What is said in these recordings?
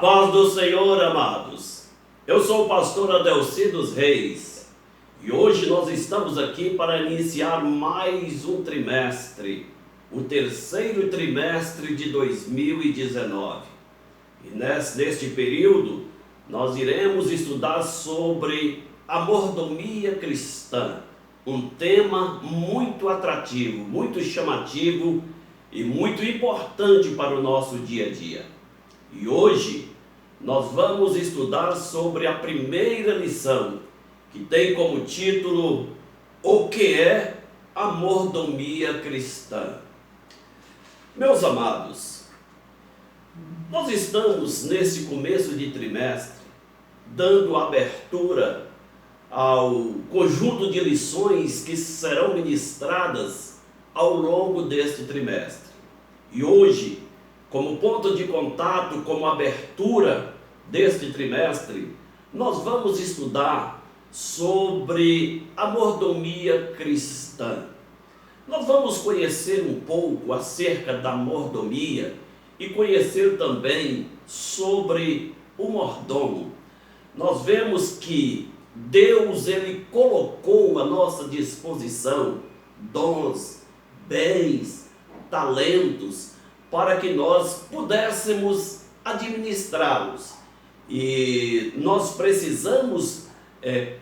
paz do Senhor, amados. Eu sou o pastor Adelci dos Reis e hoje nós estamos aqui para iniciar mais um trimestre, o terceiro trimestre de 2019. E neste período nós iremos estudar sobre a mordomia cristã, um tema muito atrativo, muito chamativo e muito importante para o nosso dia a dia. E hoje nós vamos estudar sobre a primeira lição, que tem como título O que é a mordomia cristã? Meus amados, nós estamos nesse começo de trimestre dando abertura ao conjunto de lições que serão ministradas ao longo deste trimestre. E hoje, como ponto de contato, como abertura deste trimestre, nós vamos estudar sobre a mordomia cristã. Nós vamos conhecer um pouco acerca da mordomia e conhecer também sobre o mordomo. Nós vemos que Deus, Ele colocou à nossa disposição dons, bens, talentos, para que nós pudéssemos administrá-los. E nós precisamos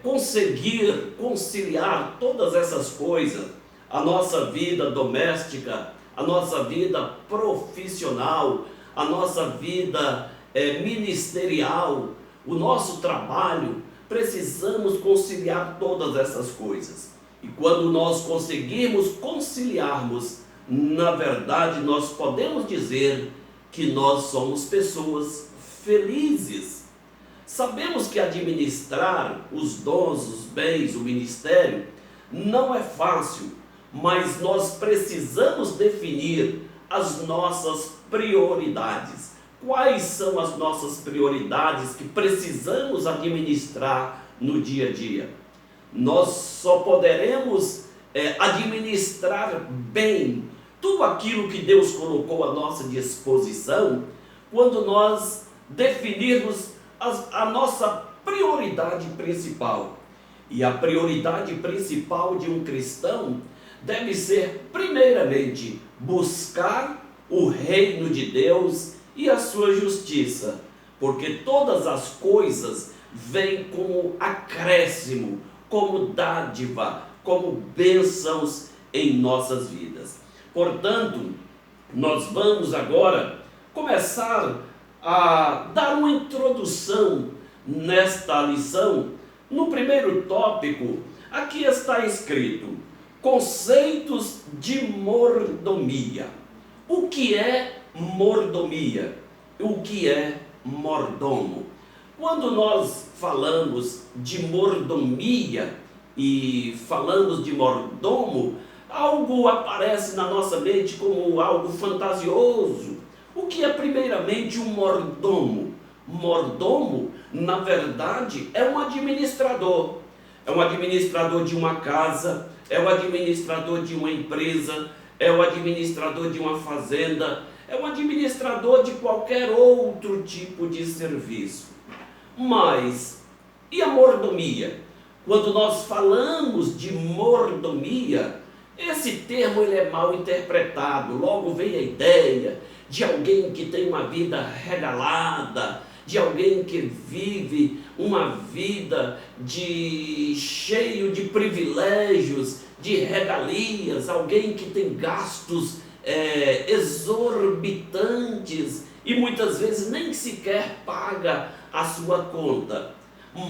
conseguir conciliar todas essas coisas, a nossa vida doméstica, a nossa vida profissional, a nossa vida ministerial, o nosso trabalho. Precisamos conciliar todas essas coisas. E quando nós conseguirmos conciliarmos, na verdade, nós podemos dizer que nós somos pessoas felizes. Sabemos que administrar os dons, os bens, o ministério, não é fácil, mas nós precisamos definir as nossas prioridades. Quais são as nossas prioridades que precisamos administrar no dia a dia? Nós só poderemos administrar bem tudo aquilo que Deus colocou à nossa disposição quando nós definirmos a nossa prioridade principal. E a prioridade principal de um cristão deve ser, primeiramente, buscar o reino de Deus e a sua justiça, porque todas as coisas vêm como acréscimo, como dádiva, como bênçãos em nossas vidas. Portanto, nós vamos agora começar a dar uma introdução nesta lição. No primeiro tópico, aqui está escrito: conceitos de mordomia. O que é mordomia? O que é mordomo? Quando nós falamos de mordomia e falamos de mordomo, algo aparece na nossa mente como algo fantasioso. O que é primeiramente um mordomo? Mordomo, na verdade, é um administrador. É um administrador de uma casa, é um administrador de uma empresa, é um administrador de uma fazenda, é um administrador de qualquer outro tipo de serviço. Mas, e a mordomia? Quando nós falamos de mordomia, esse termo ele é mal interpretado. Logo vem a ideia de alguém que tem uma vida regalada, de alguém que vive uma vida cheio de privilégios, de regalias, alguém que tem gastos exorbitantes e muitas vezes nem sequer paga a sua conta.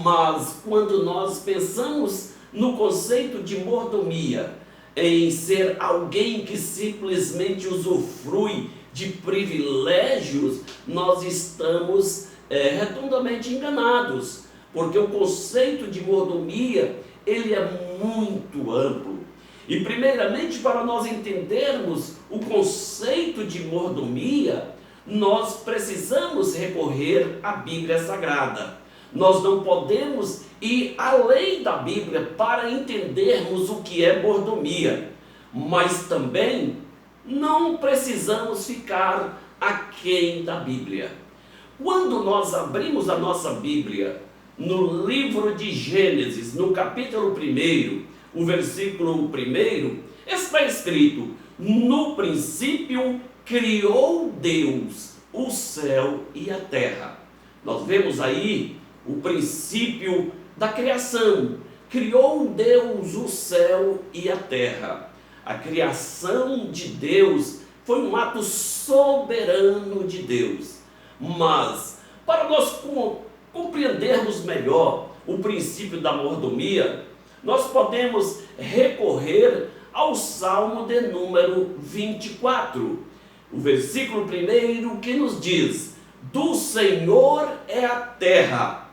Mas quando nós pensamos no conceito de mordomia, em ser alguém que simplesmente usufrui de privilégios, nós estamos redondamente enganados, porque o conceito de mordomia ele é muito amplo. E primeiramente, para nós entendermos o conceito de mordomia, nós precisamos recorrer à Bíblia Sagrada. Nós não podemos ir além da Bíblia para entendermos o que é mordomia, mas também não precisamos ficar aquém da Bíblia. Quando nós abrimos a nossa Bíblia, no livro de Gênesis, no capítulo 1, o versículo 1, está escrito: no princípio criou Deus o céu e a terra. Nós vemos aí o princípio da criação. Criou Deus o céu e a terra. A criação de Deus foi um ato soberano de Deus. Mas, para nós compreendermos melhor o princípio da mordomia, nós podemos recorrer ao Salmo de número 24, o versículo 1, que nos diz: do Senhor é a terra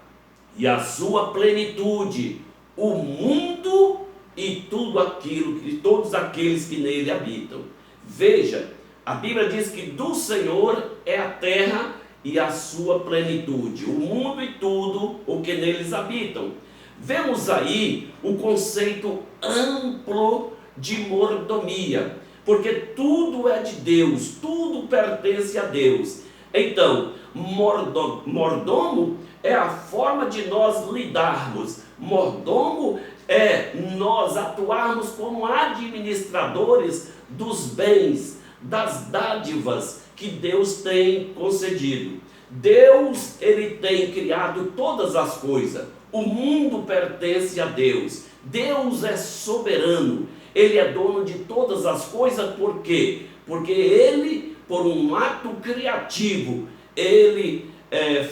e a sua plenitude, o mundo e tudo aquilo, e todos aqueles que nele habitam. Veja, a Bíblia diz que do Senhor é a terra e a sua plenitude, o mundo e tudo o que neles habitam. Vemos aí o conceito amplo de mordomia, porque tudo é de Deus, tudo pertence a Deus. Então, mordomo é a forma de nós lidarmos. Mordomo é nós atuarmos como administradores dos bens, das dádivas que Deus tem concedido. Deus, ele tem criado todas as coisas. O mundo pertence a Deus. Deus é soberano. Ele é dono de todas as coisas. Por quê? Porque ele, por um ato criativo, ele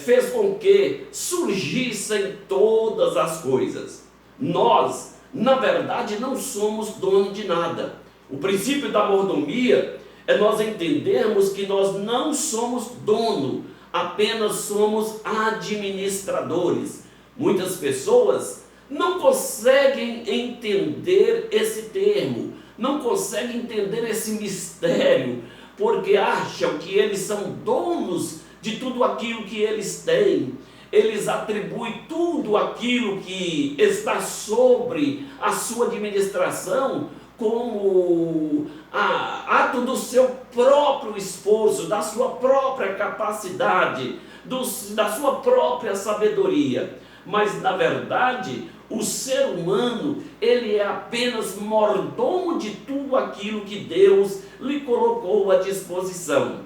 fez com que surgissem todas as coisas. Nós, na verdade, não somos dono de nada. O princípio da mordomia é nós entendermos que nós não somos dono, apenas somos administradores. Muitas pessoas não conseguem entender esse termo, não conseguem entender esse mistério, porque acham que eles são donos de tudo aquilo que eles têm. Eles atribuem tudo aquilo que está sobre a sua administração como ato do seu próprio esforço, da sua própria capacidade, da sua própria sabedoria. Mas, na verdade, o ser humano, ele é apenas mordomo de tudo aquilo que Deus lhe colocou à disposição.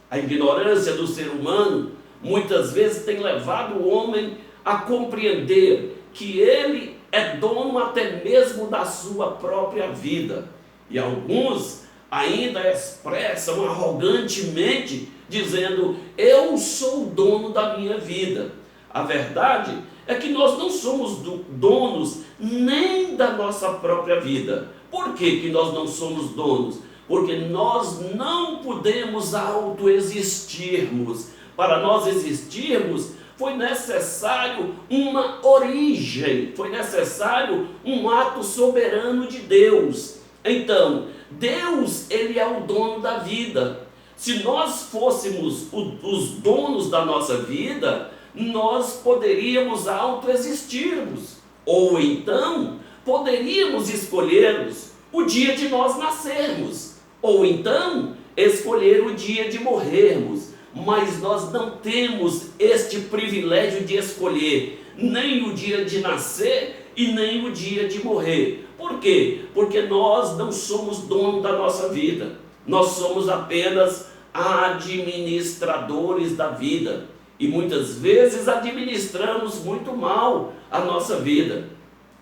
A ignorância do ser humano, muitas vezes, tem levado o homem a compreender que ele é dono até mesmo da sua própria vida. E alguns ainda expressam arrogantemente, dizendo: eu sou o dono da minha vida. A verdade é que nós não somos donos nem da nossa própria vida. Por que nós não somos donos? Porque nós não podemos autoexistirmos. Para nós existirmos, foi necessário uma origem, foi necessário um ato soberano de Deus. Então, Deus, ele é o dono da vida. Se nós fôssemos os donos da nossa vida, nós poderíamos autoexistirmos. Ou então, poderíamos escolhermos o dia de nós nascermos. Ou então, escolher o dia de morrermos. Mas nós não temos este privilégio de escolher nem o dia de nascer e nem o dia de morrer. Por quê? Porque nós não somos dono da nossa vida. Nós somos apenas administradores da vida. E muitas vezes administramos muito mal a nossa vida.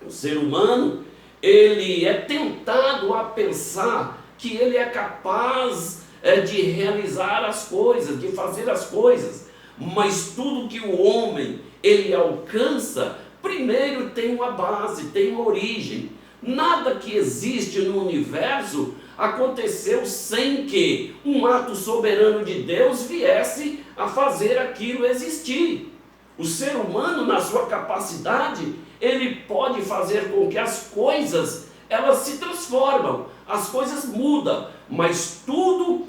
O ser humano, ele é tentado a pensar que ele é capaz de realizar as coisas, de fazer as coisas, mas tudo que o homem ele alcança, primeiro tem uma base, tem uma origem. Nada que existe no universo aconteceu sem que um ato soberano de Deus viesse a fazer aquilo existir. O ser humano, na sua capacidade, ele pode fazer com que as coisas elas se transformam, as coisas mudam, mas tudo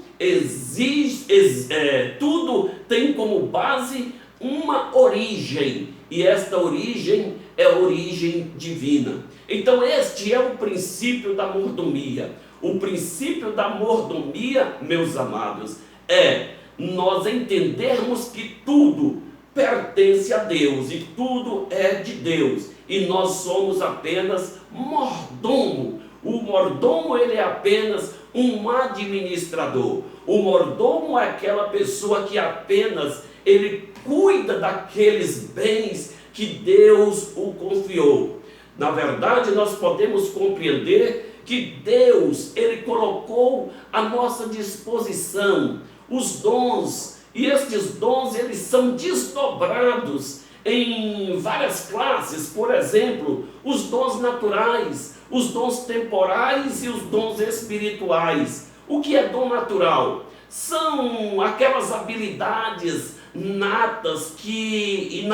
tudo tem como base uma origem, e esta origem é a origem divina. Então este é o princípio da mordomia. O princípio da mordomia, meus amados, é nós entendermos que tudo pertence a Deus e tudo é de Deus, e nós somos apenas mordomo. O mordomo, ele é apenas um administrador. O mordomo é aquela pessoa que apenas ele cuida daqueles bens que Deus o confiou. Na verdade, nós podemos compreender que Deus, ele colocou à nossa disposição os dons, e estes dons, eles são desdobrados em várias classes. Por exemplo, os dons naturais, os dons temporais e os dons espirituais. O que é dom natural? São aquelas habilidades inatas que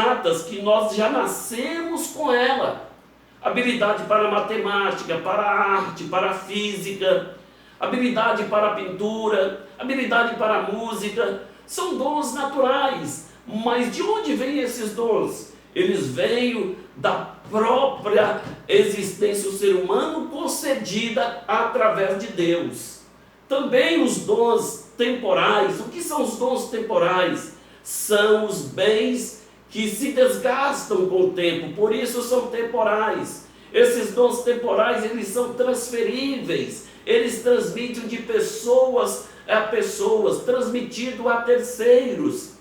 nós já nascemos com ela. Habilidade para a matemática, para a arte, para a física, habilidade para a pintura, habilidade para a música. São dons naturais. Mas de onde vêm esses dons? Eles vêm da própria existência do ser humano, concedida através de Deus. Também os dons temporais. O que são os dons temporais? São os bens que se desgastam com o tempo, por isso são temporais. Esses dons temporais, eles são transferíveis, eles transmitem de pessoas a pessoas, transmitido a terceiros.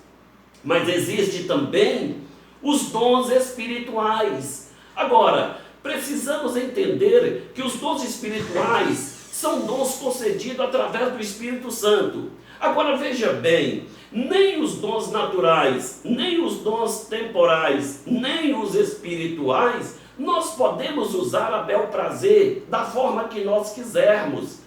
Mas existe também os dons espirituais. Agora, precisamos entender que os dons espirituais são dons concedidos através do Espírito Santo. Agora veja bem, nem os dons naturais, nem os dons temporais, nem os espirituais, nós podemos usar a bel prazer da forma que nós quisermos.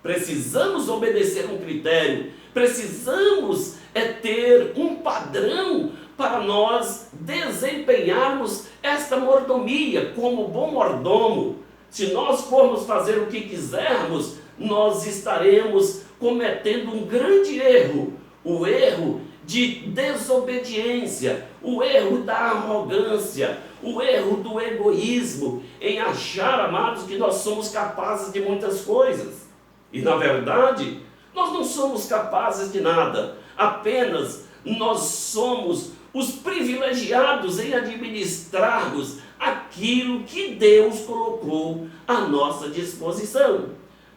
Precisamos obedecer um critério, precisamos ter um padrão para nós desempenharmos esta mordomia como bom mordomo. Se nós formos fazer o que quisermos, nós estaremos cometendo um grande erro, o erro de desobediência, o erro da arrogância, o erro do egoísmo, em achar, amados, que nós somos capazes de muitas coisas. E na verdade, nós não somos capazes de nada, apenas nós somos os privilegiados em administrarmos aquilo que Deus colocou à nossa disposição.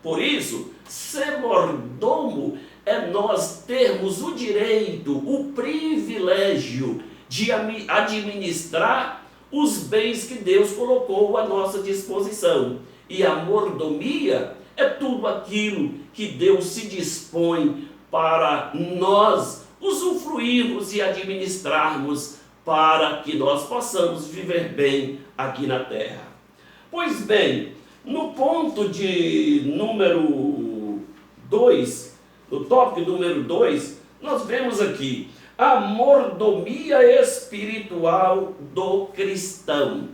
Por isso, ser mordomo é nós termos o direito, o privilégio de administrar os bens que Deus colocou à nossa disposição. E a mordomia é tudo aquilo que Deus se dispõe para nós usufruirmos e administrarmos para que nós possamos viver bem aqui na terra. Pois bem, no ponto de número 2, no tópico número 2, nós vemos aqui a mordomia espiritual do cristão.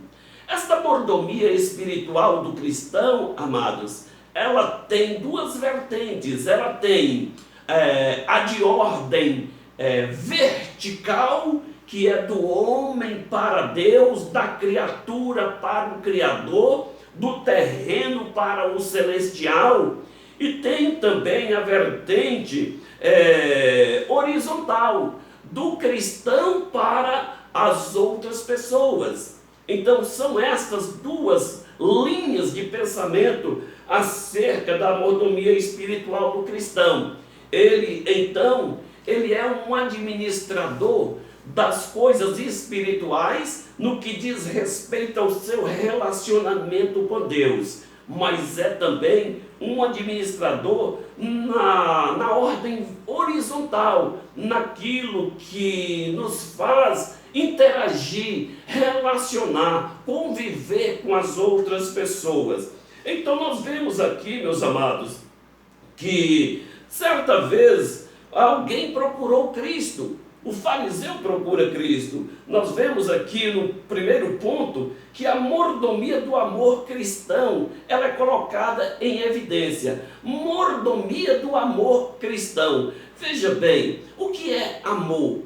Esta mordomia espiritual do cristão, amados, ela tem duas vertentes. Ela tem a de ordem vertical, que é do homem para Deus, da criatura para o Criador, do terreno para o celestial, e tem também a vertente horizontal, do cristão para as outras pessoas. Então são estas duas linhas de pensamento acerca da mordomia espiritual do cristão. Ele é um administrador das coisas espirituais no que diz respeito ao seu relacionamento com Deus, mas é também um administrador na ordem horizontal, naquilo que nos faz interagir, relacionar, conviver com as outras pessoas. Então nós vemos aqui, meus amados, que certa vez alguém procurou Cristo. O fariseu procura Cristo. Nós vemos aqui no primeiro ponto que a mordomia do amor cristão, ela é colocada em evidência. Mordomia do amor cristão. Veja bem, o que é amor?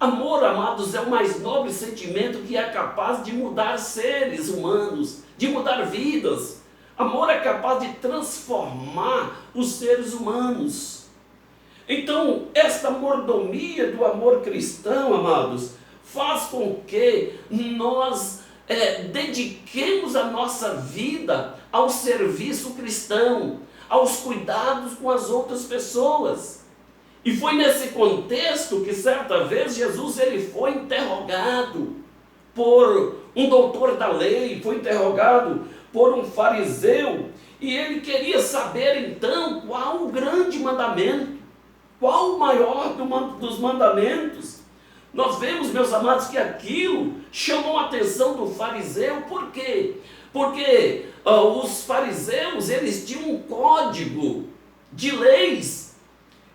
Amor, amados, é o mais nobre sentimento que é capaz de mudar seres humanos, de mudar vidas. Amor é capaz de transformar os seres humanos. Então, esta mordomia do amor cristão, amados, faz com que nós dediquemos a nossa vida ao serviço cristão, aos cuidados com as outras pessoas. E foi nesse contexto que certa vez Jesus ele foi interrogado por um doutor da lei, foi interrogado por um fariseu, e ele queria saber então qual o grande mandamento, qual o maior dos mandamentos. Nós vemos, meus amados, que aquilo chamou a atenção do fariseu. Por quê? Porque os fariseus eles tinham um código de leis,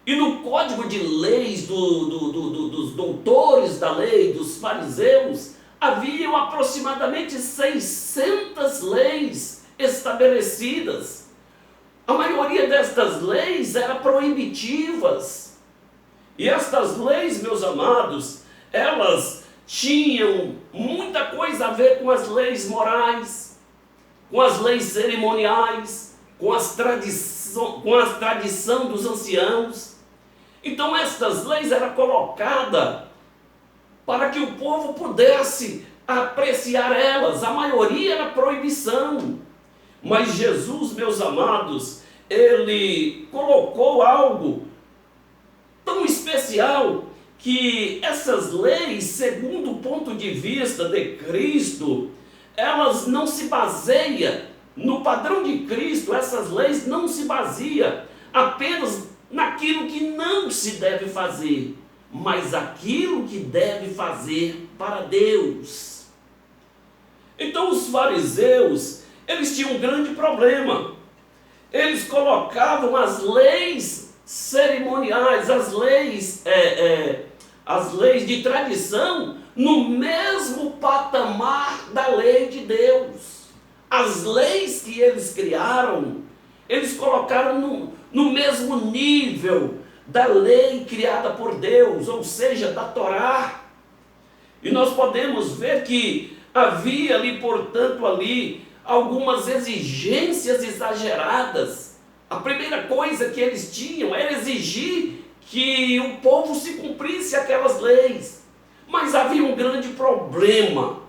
e no código de leis dos doutores da lei, dos fariseus, haviam aproximadamente 600 leis estabelecidas. A maioria destas leis eram proibitivas. E estas leis, meus amados, elas tinham muita coisa a ver com as leis morais, com as leis cerimoniais, com a tradição dos anciãos. Então estas leis eram colocadas para que o povo pudesse apreciar elas. A maioria era proibição. Mas Jesus, meus amados, ele colocou algo tão especial que essas leis, segundo o ponto de vista de Cristo, elas não se baseiam no padrão de Cristo. Essas leis não se baseiam apenas naquilo que não se deve fazer, mas aquilo que deve fazer para Deus. Então os fariseus, eles tinham um grande problema. Eles colocavam as leis cerimoniais, as leis de tradição, no mesmo patamar da lei de Deus. As leis que eles criaram, eles colocaram no mesmo nível da lei criada por Deus, ou seja, da Torá. E nós podemos ver que havia ali, portanto, algumas exigências exageradas. A primeira coisa que eles tinham era exigir que o povo se cumprisse aquelas leis. Mas havia um grande problema,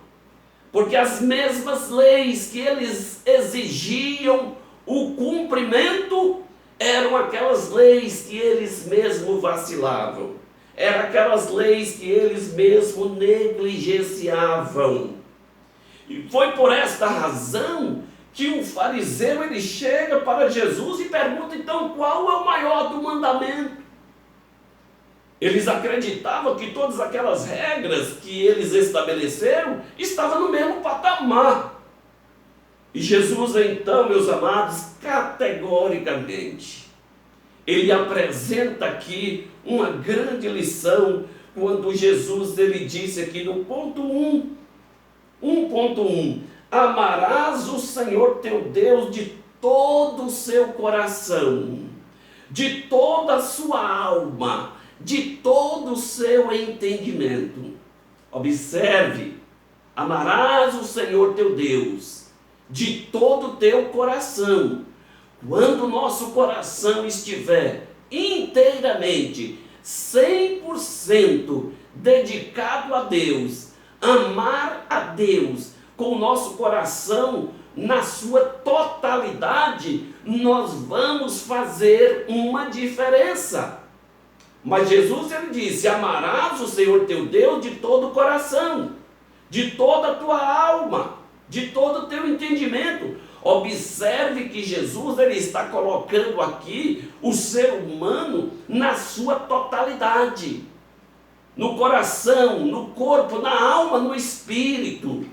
porque as mesmas leis que eles exigiam o cumprimento eram aquelas leis que eles mesmos vacilavam, eram aquelas leis que eles mesmos negligenciavam. E foi por esta razão que o fariseu ele chega para Jesus e pergunta: então, qual é o maior do mandamento? Eles acreditavam que todas aquelas regras que eles estabeleceram estavam no mesmo patamar. E Jesus, então, meus amados, categoricamente, ele apresenta aqui uma grande lição, quando Jesus ele disse aqui no ponto 1.1: amarás o Senhor teu Deus de todo o seu coração, de toda a sua alma, de todo o seu entendimento. Observe: amarás o Senhor teu Deus de todo o teu coração. Quando o nosso coração estiver inteiramente, 100% dedicado a Deus, amar a Deus com o nosso coração na sua totalidade, nós vamos fazer uma diferença. Mas Jesus ele disse: amarás o Senhor teu Deus de todo o coração, de toda a tua alma, de todo o teu entendimento. Observe que Jesus ele está colocando aqui o ser humano na sua totalidade, no coração, no corpo, na alma, no espírito.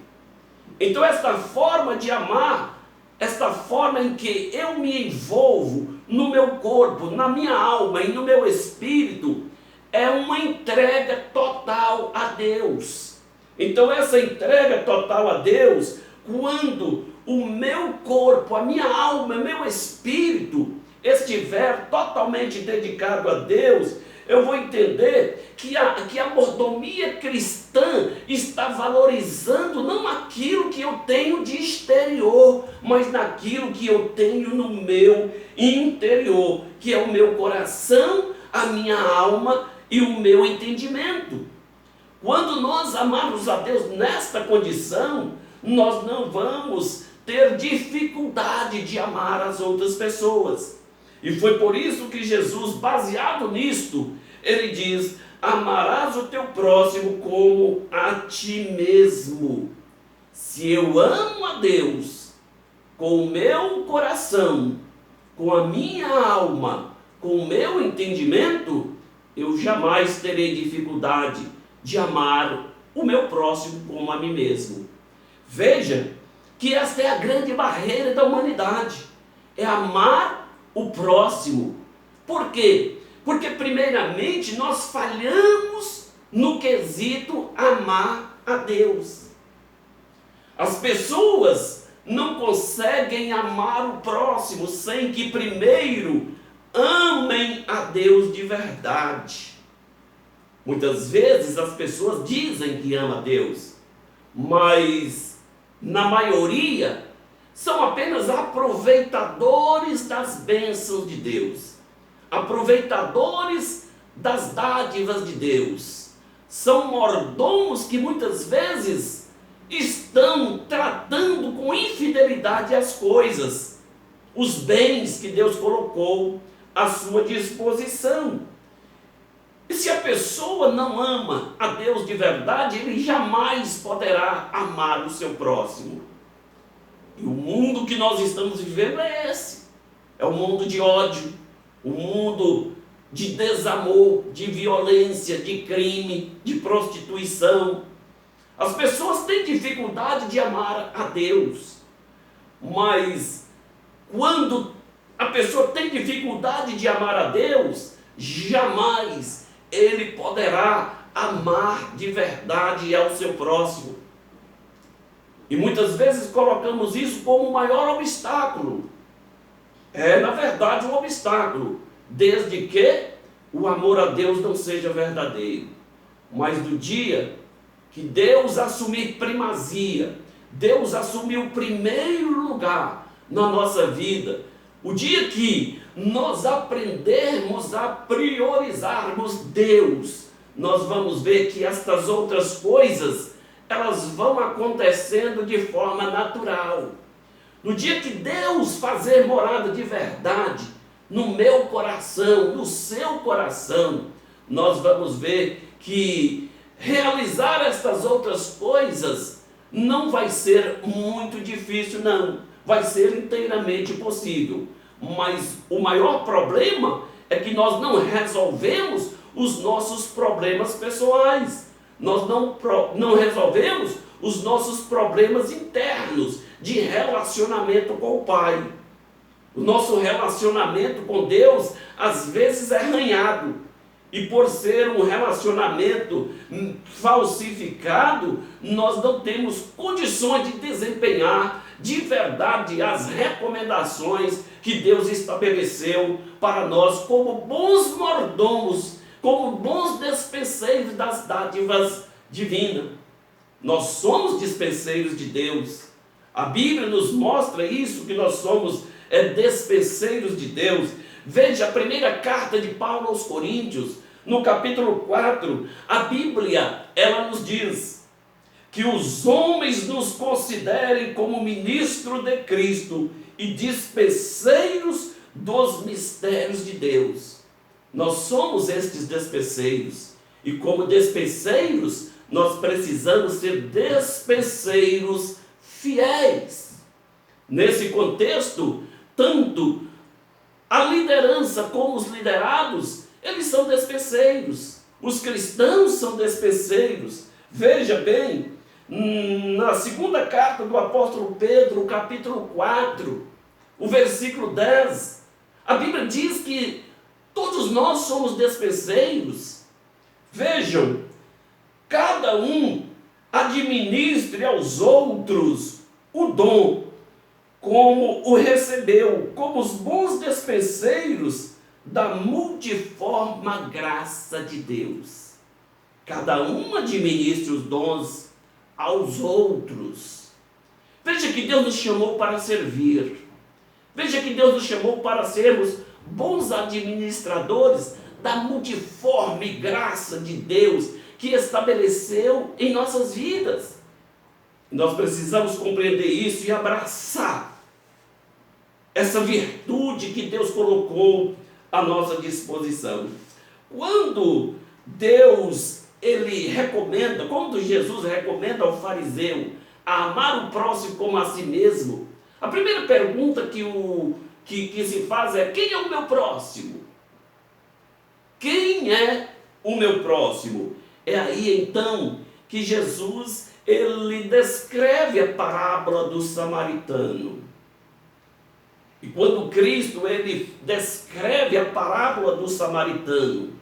Então esta forma de amar, esta forma em que eu me envolvo no meu corpo, na minha alma e no meu espírito, é uma entrega total a Deus. Então essa entrega total a Deus, quando o meu corpo, a minha alma, o meu espírito estiver totalmente dedicado a Deus, eu vou entender que a mordomia cristã está valorizando não aquilo que eu tenho de exterior, mas naquilo que eu tenho no meu interior, que é o meu coração, a minha alma e o meu entendimento. Quando nós amarmos a Deus nesta condição, nós não vamos ter dificuldade de amar as outras pessoas. E foi por isso que Jesus, baseado nisto, ele diz: amarás o teu próximo como a ti mesmo. Se eu amo a Deus com o meu coração, com a minha alma, com o meu entendimento, eu jamais terei dificuldade de amar o meu próximo como a mim mesmo. Veja que esta é a grande barreira da humanidade, é amar o próximo. Por quê? Porque primeiramente nós falhamos no quesito amar a Deus. As pessoas não conseguem amar o próximo sem que primeiro amem a Deus de verdade. Muitas vezes as pessoas dizem que amam a Deus, mas na maioria são apenas aproveitadores das bênçãos de Deus, aproveitadores das dádivas de Deus. São mordomos que muitas vezes estão tratando com infidelidade as coisas, os bens que Deus colocou à sua disposição. E se a pessoa não ama a Deus de verdade, ele jamais poderá amar o seu próximo. E o mundo que nós estamos vivendo é esse. É um mundo de ódio, um mundo de desamor, de violência, de crime, de prostituição. As pessoas têm dificuldade de amar a Deus, mas quando a pessoa tem dificuldade de amar a Deus, jamais ele poderá amar de verdade ao seu próximo. E muitas vezes colocamos isso como o maior obstáculo. É, na verdade, um obstáculo, desde que o amor a Deus não seja verdadeiro. Mas do dia que Deus assumir primazia, Deus assumir o primeiro lugar na nossa vida, o dia que nós aprendermos a priorizarmos Deus, nós vamos ver que estas outras coisas, elas vão acontecendo de forma natural. No dia que Deus fazer morada de verdade no meu coração, no seu coração, nós vamos ver que realizar estas outras coisas não vai ser muito difícil, não. Vai ser inteiramente possível. Mas o maior problema é que nós não resolvemos os nossos problemas pessoais. Nós não resolvemos os nossos problemas internos de relacionamento com o Pai. O nosso relacionamento com Deus às vezes é arranhado. E por ser um relacionamento falsificado, nós não temos condições de desempenhar de verdade as recomendações que Deus estabeleceu para nós como bons mordomos, como bons despenseiros das dádivas divinas. Nós somos despenseiros de Deus. A Bíblia nos mostra isso, que nós somos despenseiros de Deus. Veja a primeira carta de Paulo aos Coríntios, no capítulo 4, a Bíblia, ela nos diz que os homens nos considerem como ministros de Cristo e despenseiros dos mistérios de Deus. Nós somos estes despenseiros, e como despenseiros, nós precisamos ser despenseiros fiéis. Nesse contexto, tanto a liderança como os liderados, eles são despenseiros. Os cristãos são despenseiros. Veja bem, na segunda carta do apóstolo Pedro, capítulo 4, o versículo 10, a Bíblia diz que todos nós somos despenseiros. Vejam, cada um administre aos outros o dom, como o recebeu, como os bons despenseiros da multiforme graça de Deus. Cada um administre os dons aos outros. Veja que Deus nos chamou para servir. Veja que Deus nos chamou para sermos bons administradores da multiforme graça de Deus que estabeleceu em nossas vidas. Nós precisamos compreender isso e abraçar essa virtude que Deus colocou à nossa disposição. Quando quando Jesus recomenda ao fariseu a amar o próximo como a si mesmo, a primeira pergunta que se faz é: quem é o meu próximo? Quem é o meu próximo? É aí então que Jesus ele descreve a parábola do samaritano. E quando Cristo ele descreve a parábola do samaritano,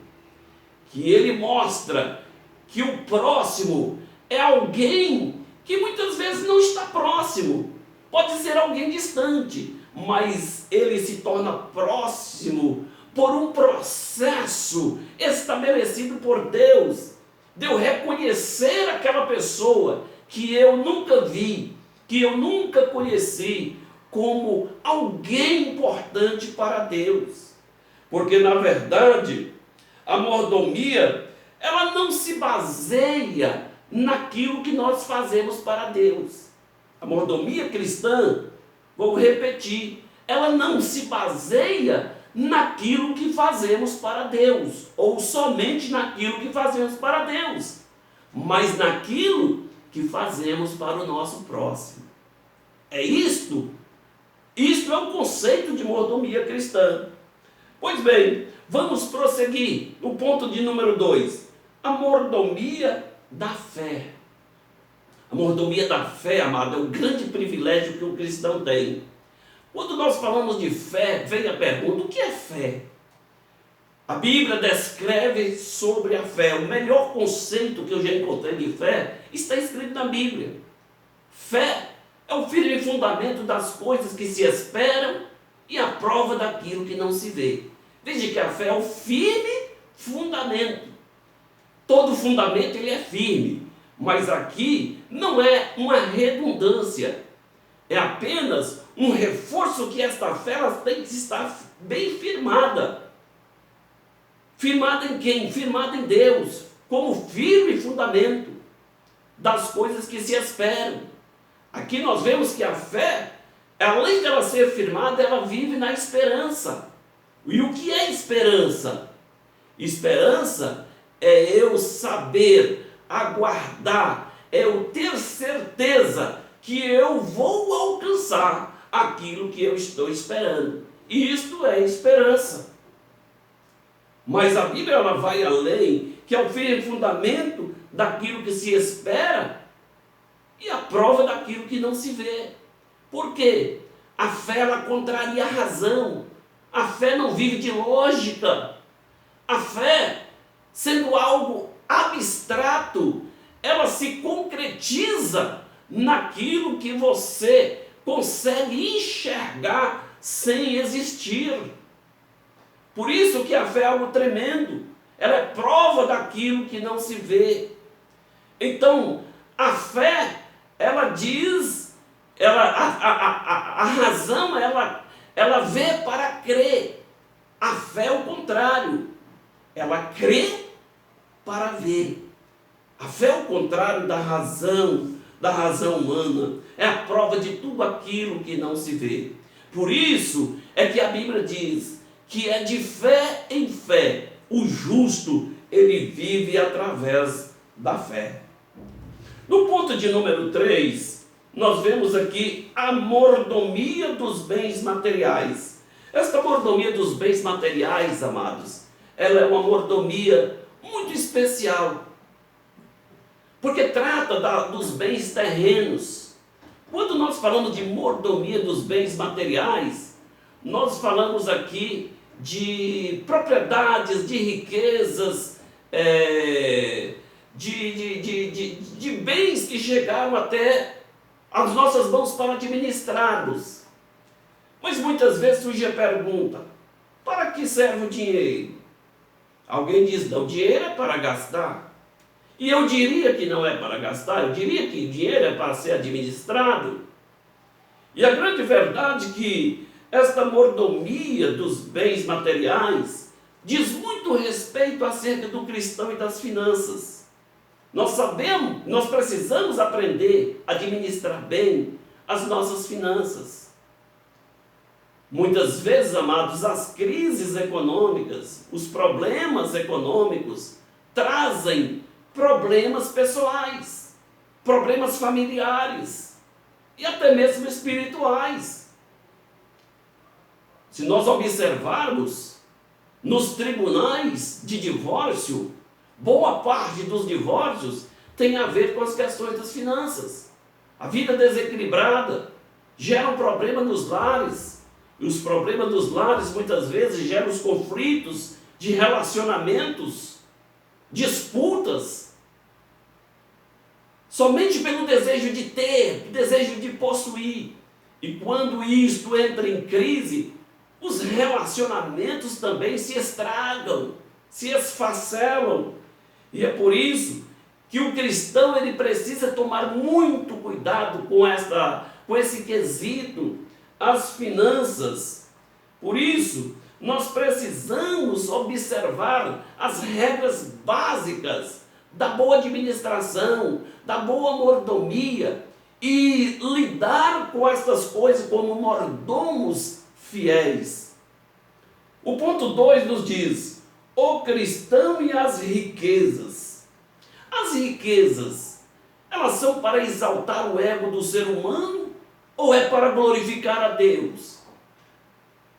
que ele mostra que o próximo é alguém que muitas vezes não está próximo, pode ser alguém distante, mas ele se torna próximo por um processo estabelecido por Deus, de eu reconhecer aquela pessoa que eu nunca vi, que eu nunca conheci, como alguém importante para Deus. Porque na verdade, a mordomia, ela não se baseia naquilo que nós fazemos para Deus. A mordomia cristã, vou repetir, ela não se baseia naquilo que fazemos para Deus, ou somente naquilo que fazemos para Deus, mas naquilo que fazemos para o nosso próximo. É isto é o conceito de mordomia cristã. Pois bem, vamos prosseguir no ponto de número 2, a mordomia da fé. A mordomia da fé, amado, é um grande privilégio que o cristão tem. Quando nós falamos de fé, vem a pergunta: o que é fé? A Bíblia descreve sobre a fé. O melhor conceito que eu já encontrei de fé está escrito na Bíblia. Fé é o firme fundamento das coisas que se esperam e a prova daquilo que não se vê. Veja que a fé é o firme fundamento. Todo fundamento ele é firme, mas aqui não é uma redundância. É apenas um reforço que esta fé ela tem que estar bem firmada. Firmada em quem? Firmada em Deus, como firme fundamento das coisas que se esperam. Aqui nós vemos que a fé, além de ela ser firmada, ela vive na esperança. E o que é esperança? Esperança é eu saber aguardar, é eu ter certeza que eu vou alcançar aquilo que eu estou esperando. E isto é esperança. Mas a Bíblia ela vai além, que é o firme fundamento daquilo que se espera e a prova daquilo que não se vê. Por quê? A fé ela contraria a razão. A fé não vive de lógica. A fé, sendo algo abstrato, ela se concretiza naquilo que você consegue enxergar sem existir. Por isso que a fé é algo tremendo. Ela é prova daquilo que não se vê. Então, a fé, ela diz, a razão, ela vê para crer. A fé é o contrário. Ela crê para ver. A fé é o contrário da razão humana. É a prova de tudo aquilo que não se vê. Por isso é que a Bíblia diz que é de fé em fé. O justo, ele vive através da fé. No ponto de número 3, nós vemos aqui a mordomia dos bens materiais. Esta mordomia dos bens materiais, amados, ela é uma mordomia muito especial, porque trata dos bens terrenos. Quando nós falamos de mordomia dos bens materiais, nós falamos aqui de propriedades, de riquezas, de bens que chegaram até as nossas mãos para administrá-los. Mas muitas vezes surge a pergunta: para que serve o dinheiro? Alguém diz: não, o dinheiro é para gastar. E eu diria que não é para gastar, eu diria que o dinheiro é para ser administrado. E a grande verdade é que esta mordomia dos bens materiais diz muito muito respeito acerca do cristão e das finanças. Nós precisamos aprender a administrar bem as nossas finanças. Muitas vezes, amados, as crises econômicas, os problemas econômicos, trazem problemas pessoais, problemas familiares e até mesmo espirituais. Se nós observarmos nos tribunais de divórcio, boa parte dos divórcios tem a ver com as questões das finanças. A vida desequilibrada gera um problema nos lares, e os problemas dos lares muitas vezes geram os conflitos de relacionamentos, disputas, somente pelo desejo de ter, desejo de possuir. E quando isto entra em crise, os relacionamentos também se estragam, se esfacelam. E é por isso que o cristão ele precisa tomar muito cuidado com esse quesito, as finanças. Por isso, nós precisamos observar as regras básicas da boa administração, da boa mordomia e lidar com estas coisas como mordomos fiéis. O ponto 2 nos diz: o cristão e as riquezas. As riquezas, elas são para exaltar o ego do ser humano ou é para glorificar a Deus?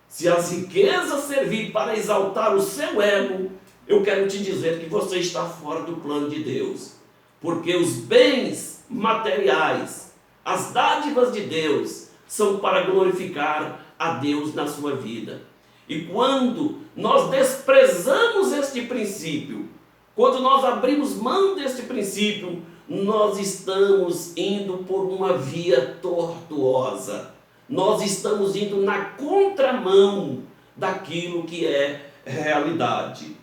Se as riquezas servir para exaltar o seu ego, eu quero te dizer que você está fora do plano de Deus. Porque os bens materiais, as dádivas de Deus, são para glorificar a Deus na sua vida. E quando nós desprezamos este princípio, quando nós abrimos mão deste princípio, nós estamos indo por uma via tortuosa. Nós estamos indo na contramão daquilo que é realidade.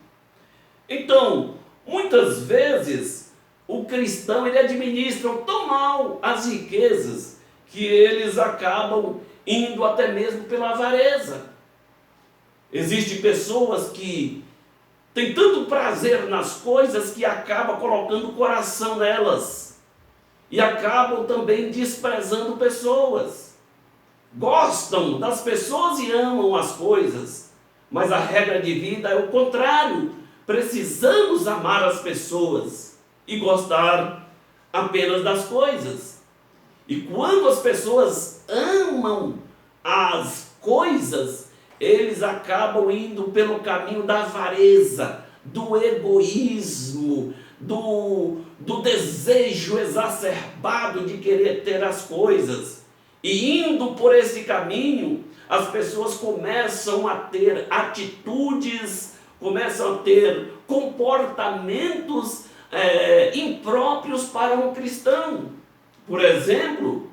Então, muitas vezes, o cristão ele administra tão mal as riquezas que eles acabam indo até mesmo pela avareza. Existem pessoas que têm tanto prazer nas coisas que acabam colocando o coração nelas e acabam também desprezando pessoas. Gostam das pessoas e amam as coisas, mas a regra de vida é o contrário. Precisamos amar as pessoas e gostar apenas das coisas. E quando as pessoas amam as coisas, eles acabam indo pelo caminho da avareza, do egoísmo, do desejo exacerbado de querer ter as coisas. E indo por esse caminho, as pessoas começam a ter atitudes, começam a ter comportamentos impróprios para um cristão. Por exemplo,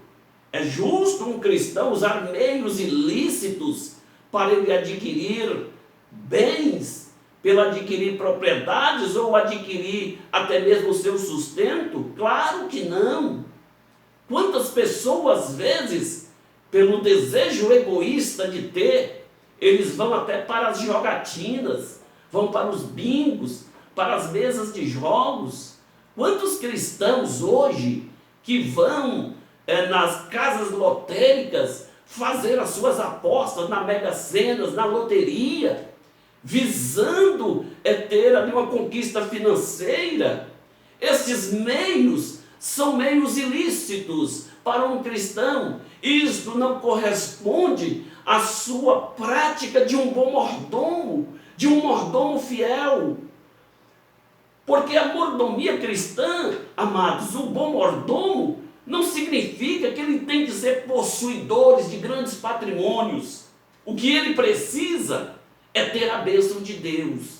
é justo um cristão usar meios ilícitos para ele adquirir bens, para adquirir propriedades ou adquirir até mesmo o seu sustento? Claro que não. Quantas pessoas, às vezes, pelo desejo egoísta de ter, eles vão até para as jogatinas, vão para os bingos, para as mesas de jogos. Quantos cristãos hoje que vão nas casas lotéricas fazer as suas apostas na Mega Sena, na loteria, visando ter ali uma conquista financeira? Esses meios são meios ilícitos para um cristão. Isto não corresponde à sua prática de um bom mordomo, de um mordomo fiel. Porque a mordomia cristã, amados, o bom mordomo, não significa que ele tem de ser possuidor de grandes patrimônios. O que ele precisa é ter a bênção de Deus.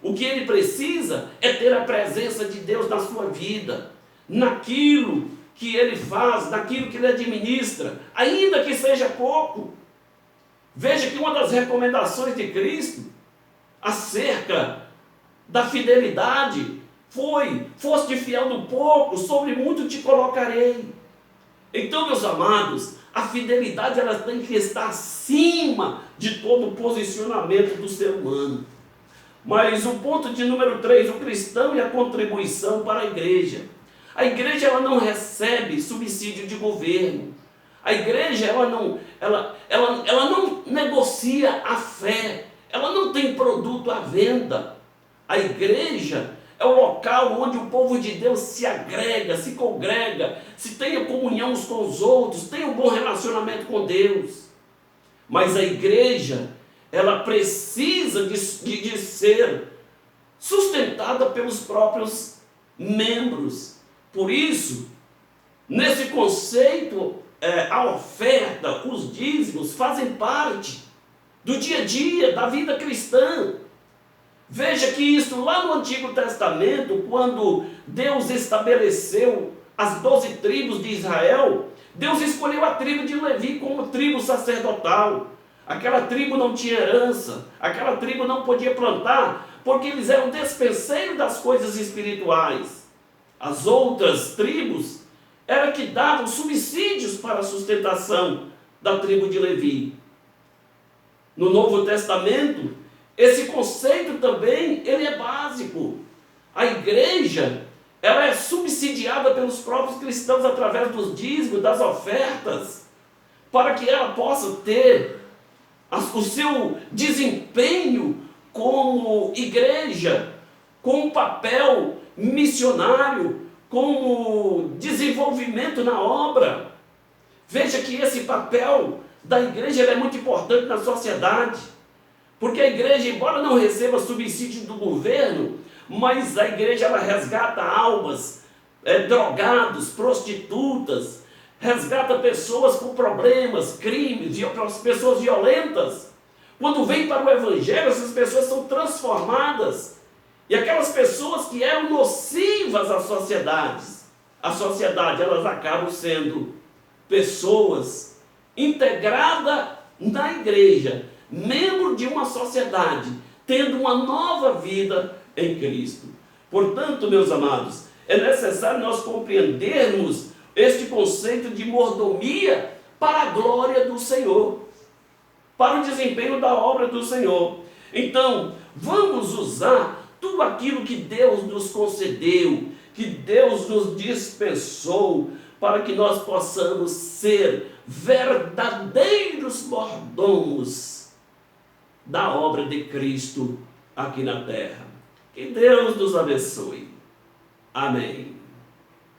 O que ele precisa é ter a presença de Deus na sua vida, naquilo que ele faz, naquilo que ele administra, ainda que seja pouco. Veja que uma das recomendações de Cristo acerca da fidelidade foi: foste fiel no pouco, sobre muito te colocarei. Então, meus amados, a fidelidade ela tem que estar acima de todo o posicionamento do ser humano. Mas o ponto de número 3, o cristão e a contribuição para a igreja. A igreja ela não recebe subsídio de governo. A igreja ela não negocia a fé. Ela não tem produto à venda. A igreja é o local onde o povo de Deus se agrega, se congrega, se tenha comunhão uns com os outros, tenha um bom relacionamento com Deus. Mas a igreja, ela precisa de ser sustentada pelos próprios membros. Por isso, nesse conceito, a oferta, os dízimos fazem parte do dia a dia, da vida cristã. Veja que isso lá no Antigo Testamento, quando Deus estabeleceu as 12 tribos de Israel, Deus escolheu a tribo de Levi como tribo sacerdotal. Aquela tribo não tinha herança, aquela tribo não podia plantar, porque eles eram despenseiros das coisas espirituais. As outras tribos eram que davam subsídios para a sustentação da tribo de Levi. No Novo Testamento, esse conceito também, ele é básico. A igreja, ela é subsidiada pelos próprios cristãos através dos dízimos, das ofertas, para que ela possa ter o seu desempenho como igreja, com um papel missionário, como desenvolvimento na obra. Veja que esse papel da igreja é muito importante na sociedade, porque a igreja, embora não receba subsídio do governo, mas a igreja ela resgata almas, drogados, prostitutas, resgata pessoas com problemas, crimes, pessoas violentas. Quando vem para o evangelho, essas pessoas são transformadas. E aquelas pessoas que eram nocivas à sociedade, elas acabam sendo pessoas integradas na igreja, membro de uma sociedade, tendo uma nova vida em Cristo. Portanto, meus amados, é necessário nós compreendermos este conceito de mordomia para a glória do Senhor, para o desempenho da obra do Senhor. Então, vamos usar tudo aquilo que Deus nos concedeu, que Deus nos dispensou, para que nós possamos ser verdadeiros mordomos da obra de Cristo aqui na terra. Que Deus nos abençoe. Amém.